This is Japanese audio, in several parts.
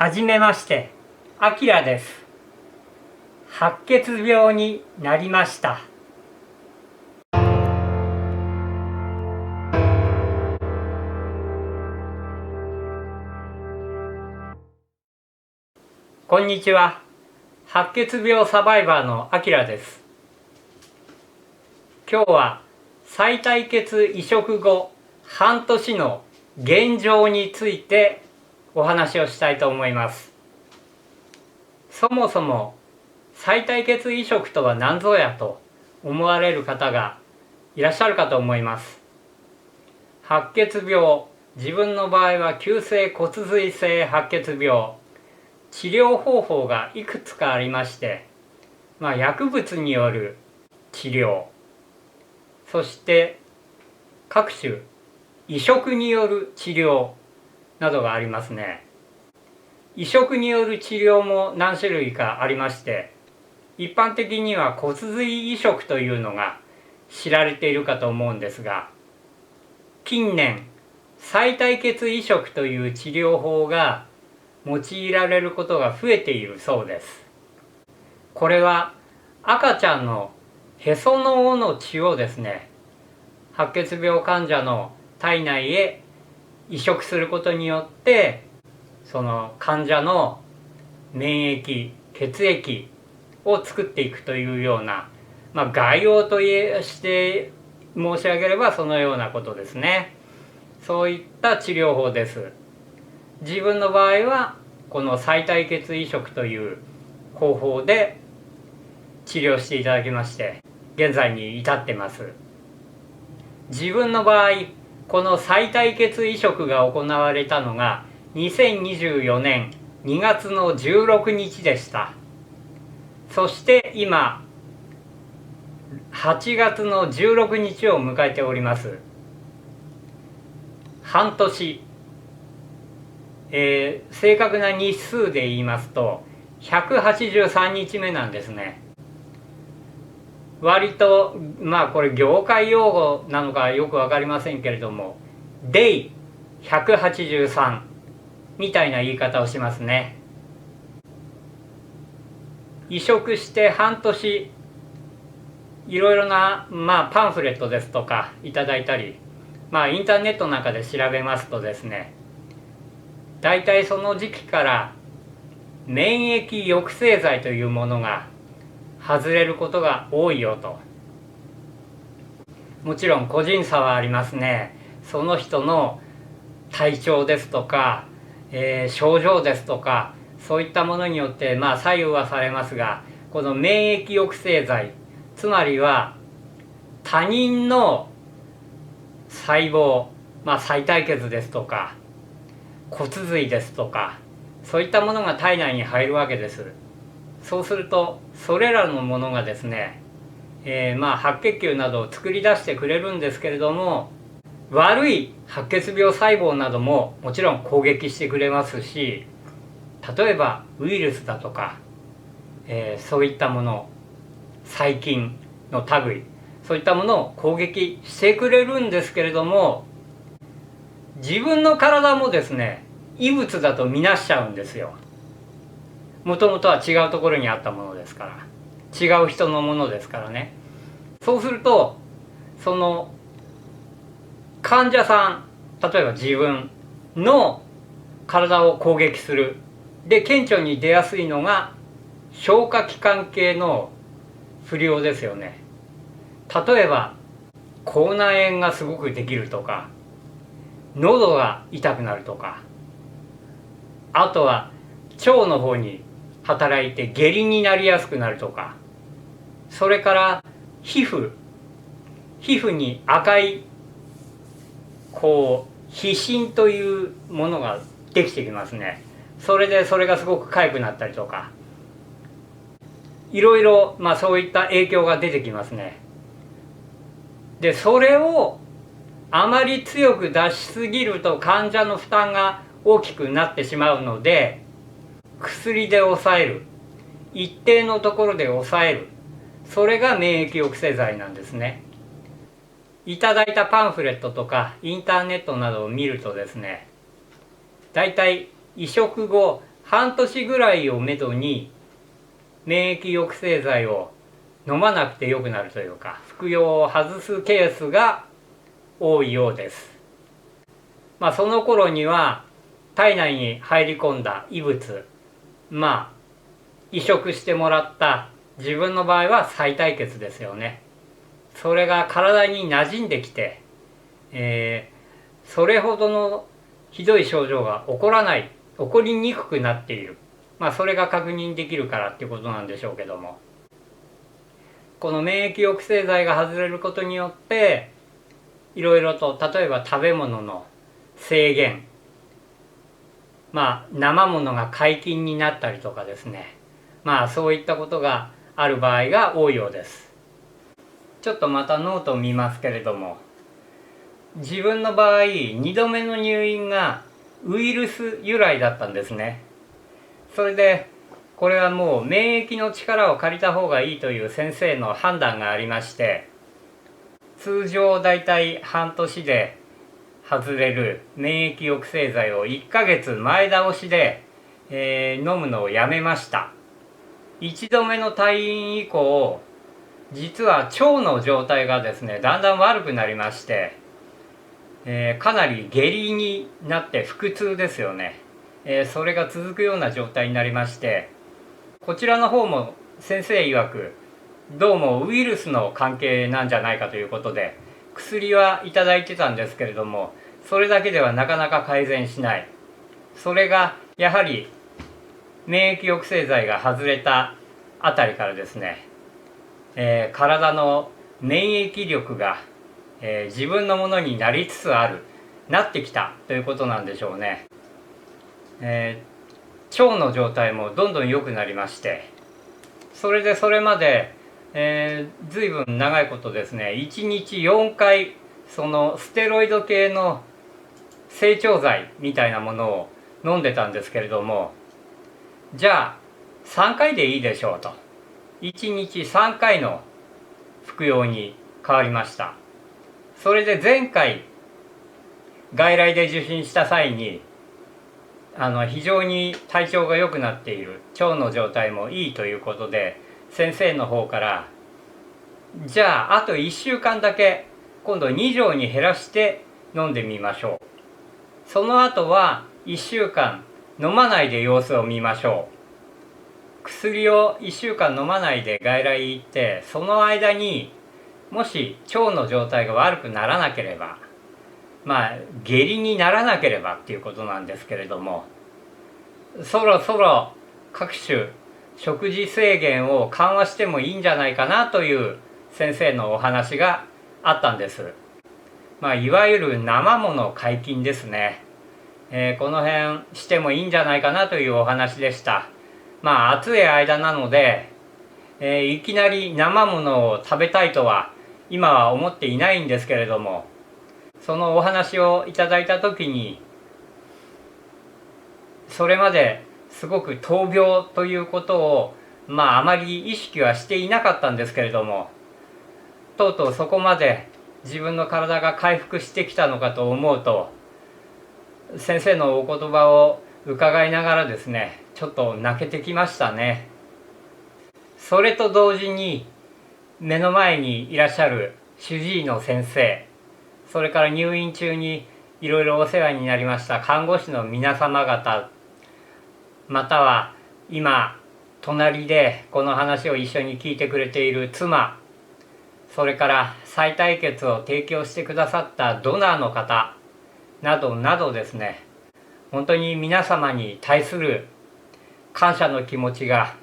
はじめまして、あきらです。白血病になりました。こんにちは。白血病サバイバーのあきらです。今日は再体血移植後半年の現状についてお話をしたいと思います。そもそも再体血移植とは何ぞやと思われる方がいらっしゃるかと思います。白血病、自分の場合は急性骨髄性白血病、治療方法がいくつかありまして、薬物による治療、そして各種移植による治療などがありますね。移植による治療も何種類かありまして、一般的には骨髄移植というのが知られているかと思うんですが、近年再体血移植という治療法が用いられることが増えているそうです。これは赤ちゃんのへその緒の血をですね、白血病患者の体内へ移植することによって、その患者の免疫、血液を作っていくというような、概要として申し上げればそのようなことですね。そういった治療法です。自分の場合はこの再体血移植という方法で治療していただきまして、現在に至ってます。自分の場合、この再体血移植が行われたのが2024年2月の16日でした。そして今8月の16日を迎えております。半年、正確な日数で言いますと183日目なんですね。割とこれ業界用語なのかよく分かりませんけれども、Day 183みたいな言い方をしますね。移植して半年、いろいろな、パンフレットですとかいただいたり、インターネットなんかで調べますとですね、だいたいその時期から免疫抑制剤というものが外れることが多いよと。もちろん個人差はありますね。その人の体調ですとか、症状ですとか、そういったものによって左右はされますが、この免疫抑制剤、つまりは他人の細胞、再体血ですとか骨髄ですとか、そういったものが体内に入るわけです。そうするとそれらのものがですね、白血球などを作り出してくれるんですけれども、悪い白血病細胞などももちろん攻撃してくれますし、例えばウイルスだとか、そういったもの、細菌の類、そういったものを攻撃してくれるんですけれども、自分の体もですね、異物だと見なしちゃうんですよ。もともとは違うところにあったものですから、違う人のものですからね。そうするとその患者さん、例えば自分の体を攻撃する。で、顕著に出やすいのが消化器官系の不良ですよね。例えば口内炎がすごくできるとか、喉が痛くなるとか、あとは腸の方に働いて下痢になりやすくなるとか、それから皮膚に赤い皮疹というものができてきますね。それがすごく痒くなったりとか、いろいろそういった影響が出てきますね。で、それをあまり強く出しすぎると患者の負担が大きくなってしまうので、薬で抑える、一定のところで抑える、それが免疫抑制剤なんですね。いただいたパンフレットとかインターネットなどを見るとですね、だいたい移植後半年ぐらいをめどに免疫抑制剤を飲まなくてよくなるというか、服用を外すケースが多いようです。その頃には体内に入り込んだ異物、移植してもらった自分の場合は再体血ですよね。それが体に馴染んできて、それほどのひどい症状が起こりにくくなっている。それが確認できるからっていうことなんでしょうけども。この免疫抑制剤が外れることによって、いろいろと、例えば食べ物の制限、生ものが解禁になったりとかですね。そういったことがある場合が多いようです。ちょっとまたノートを見ますけれども、自分の場合2度目の入院がウイルス由来だったんですね。それでこれはもう免疫の力を借りた方がいいという先生の判断がありまして、通常だいたい半年で外れる免疫抑制剤を1ヶ月前倒しで、飲むのをやめました。1度目の退院以降、実は腸の状態がですね、だんだん悪くなりまして、かなり下痢になって腹痛ですよね。それが続くような状態になりまして、こちらの方も先生曰くどうもウイルスの関係なんじゃないかということで薬はいただいてたんですけれども、それだけではなかなか改善しない。それがやはり免疫抑制剤が外れたあたりからですね、体の免疫力が、自分のものになりつつある、なってきたということなんでしょうね。腸の状態もどんどん良くなりまして、それまで、随分長いことですね、1日4回そのステロイド系の整腸剤みたいなものを飲んでたんですけれども、じゃあ3回でいいでしょうと、1日3回の服用に変わりました。それで前回外来で受診した際に非常に体調が良くなっている、腸の状態もいいということで、先生の方からじゃああと1週間だけ今度2錠に減らして飲んでみましょう。その後は1週間飲まないで様子を見ましょう。薬を1週間飲まないで外来行って、その間にもし腸の状態が悪くならなければ、下痢にならなければっていうことなんですけれども、そろそろ各種食事制限を緩和してもいいんじゃないかなという先生のお話があったんです。いわゆる生もの解禁ですね。この辺してもいいんじゃないかなというお話でした。暑い間なので、いきなり生ものを食べたいとは今は思っていないんですけれども、そのお話をいただいた時に、それまですごく闘病ということをあまり意識はしていなかったんですけれども、とうとうそこまで自分の体が回復してきたのかと思うと、先生のお言葉を伺いながらですね、ちょっと泣けてきましたね。それと同時に目の前にいらっしゃる主治医の先生、それから入院中にいろいろお世話になりました看護師の皆様方、または今隣でこの話を一緒に聞いてくれている妻、それから再体血を提供してくださったドナーの方などなどですね、本当に皆様に対する感謝の気持ちが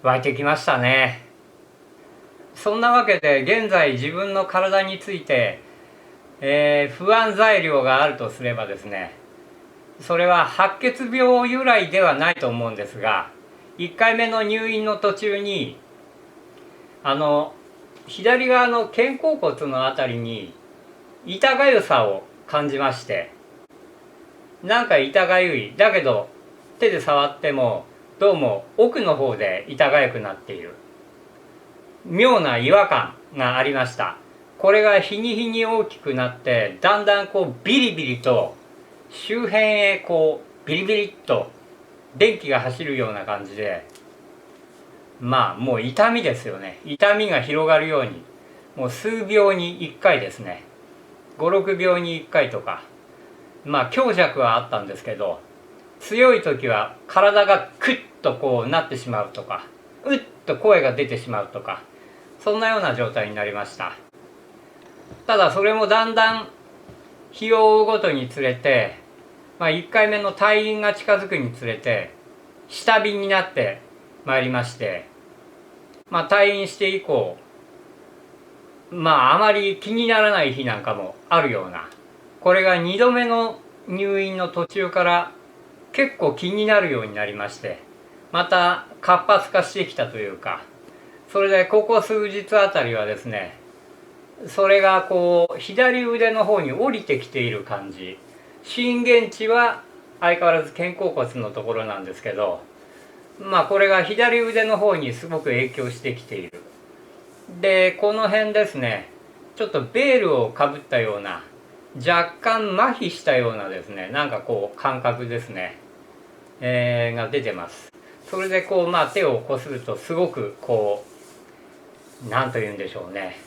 湧いてきましたね。そんなわけで現在自分の体について、不安材料があるとすればですね、それは白血病由来ではないと思うんですが、1回目の入院の途中に左側の肩甲骨のあたりに痛がゆさを感じまして、なんか痛がゆい、だけど手で触ってもどうも奥の方で痛がゆくなっている、妙な違和感がありました。これが日に日に大きくなって、だんだんビリビリと周辺へビリビリっと電気が走るような感じで、まあもう痛みですよね。痛みが広がるように、もう数秒に1回ですね、56秒に1回とか、まあ強弱はあったんですけど、強い時は体がクッとこうなってしまうとか、うっと声が出てしまうとか、そんなような状態になりました。ただそれもだんだん日を追うごとにつれて、1回目の退院が近づくにつれて下火になってまいりまして、退院して以降、あまり気にならない日なんかもあるような、これが2度目の入院の途中から結構気になるようになりまして、また活発化してきたというか、それでここ数日あたりはですね、それがこう左腕の方に降りてきている感じ。震源地は相変わらず肩甲骨のところなんですけど、これが左腕の方にすごく影響してきている。でこの辺ですね、ちょっとベールをかぶったような、若干麻痺したようなですね、なんかこう感覚ですね、が出てます。それでこう手をこするとすごくこう何と言うんでしょうね、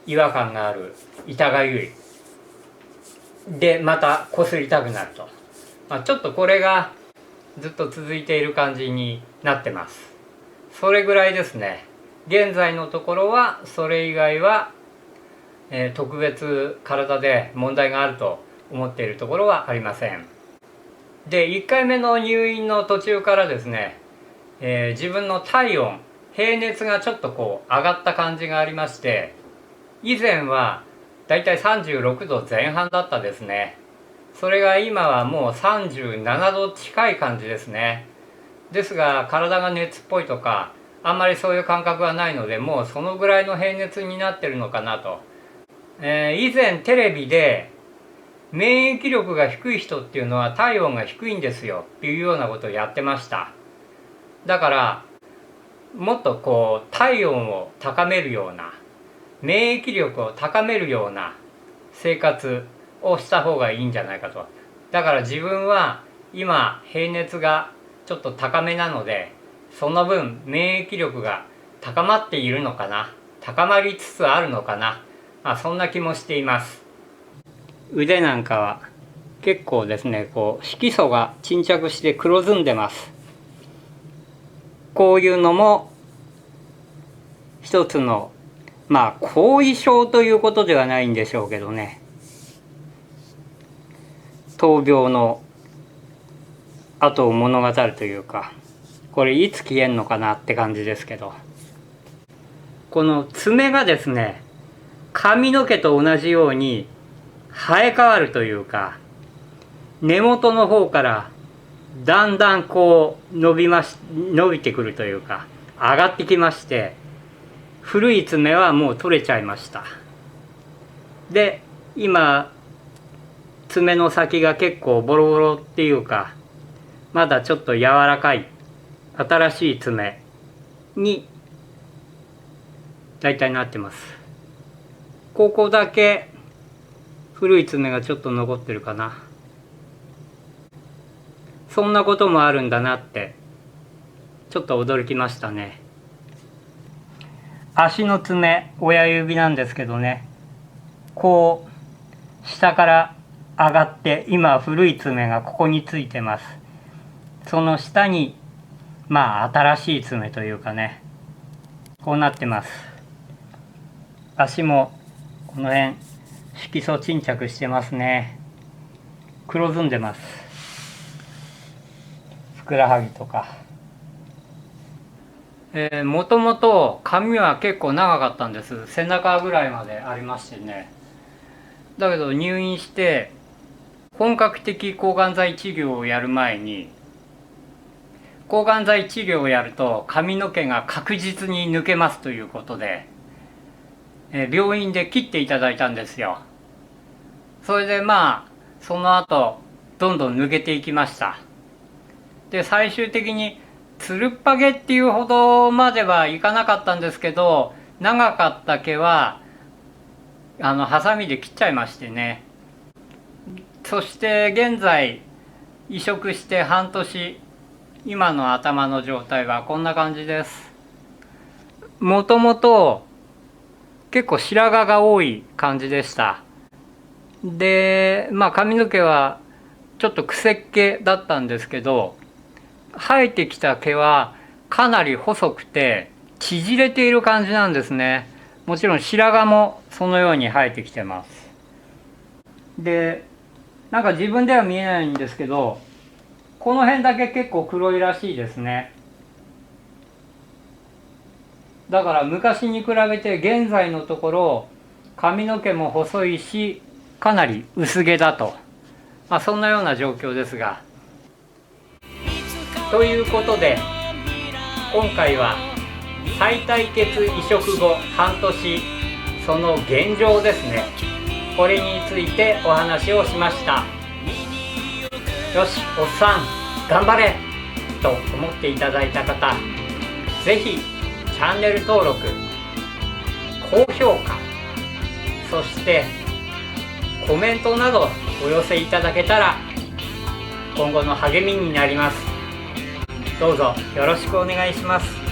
違和感がある、痛がゆいでまたこすりたくなると、ちょっとこれがずっと続いている感じになってます。それぐらいですね。現在のところはそれ以外は、特別体で問題があると思っているところはありません。で1回目の入院の途中からですね、自分の体温、平熱がちょっとこう上がった感じがありまして、以前はだいたい36度前半だったですね。それが今はもう37度近い感じですね。ですが体が熱っぽいとかあんまりそういう感覚はないので、もうそのぐらいの平熱になってるのかなと。以前テレビで免疫力が低い人っていうのは体温が低いんですよっていうようなことをやってました。だからもっとこう体温を高めるような、免疫力を高めるような生活をした方がいいんじゃないかと。だから自分は今平熱がちょっと高めなので、その分免疫力が高まっているのかな、高まりつつあるのかな、そんな気もしています。腕なんかは結構ですね、こう色素が沈着して黒ずんでます。こういうのも一つの後遺症ということではないんでしょうけどね、闘病の後を物語るというか、これいつ消えんのかなって感じですけど、この爪がですね、髪の毛と同じように生え変わるというか、根元の方からだんだんこう伸びてくるというか、上がってきまして、古い爪はもう取れちゃいました。で今爪の先が結構ボロボロっていうか、まだちょっと柔らかい新しい爪にだいたいなってます。ここだけ古い爪がちょっと残ってるかな。そんなこともあるんだなってちょっと驚きましたね。足の爪、親指なんですけどね、こう下から上がって今古い爪がここについてます。その下に新しい爪というかね、こうなってます。足もこの辺色素沈着してますね。黒ずんでます。ふくらはぎとか。もともと髪は結構長かったんです。背中ぐらいまでありましてね。だけど入院して本格的抗がん剤治療をやる前に、抗がん剤治療をやると髪の毛が確実に抜けますということで、病院で切っていただいたんですよ。それでその後どんどん抜けていきました。で最終的につるっぱげっていうほどまではいかなかったんですけど、長かった毛はハサミで切っちゃいましてね。そして現在移植して半年、今の頭の状態はこんな感じです。もともと結構白髪が多い感じでした。で髪の毛はちょっと癖っ気だったんですけど、生えてきた毛はかなり細くて縮れている感じなんですね。もちろん白髪もそのように生えてきてます。でなんか自分では見えないんですけど、この辺だけ結構黒いらしいですね。だから昔に比べて現在のところ髪の毛も細いしかなり薄毛だと、そんなような状況ですが。ということで今回は再体血移植後半年、その現状ですね、これについてお話をしました。よしおっさん頑張れと思っていただいた方、ぜひチャンネル登録、高評価、そしてコメントなどお寄せいただけたら今後の励みになります。どうぞよろしくお願いします。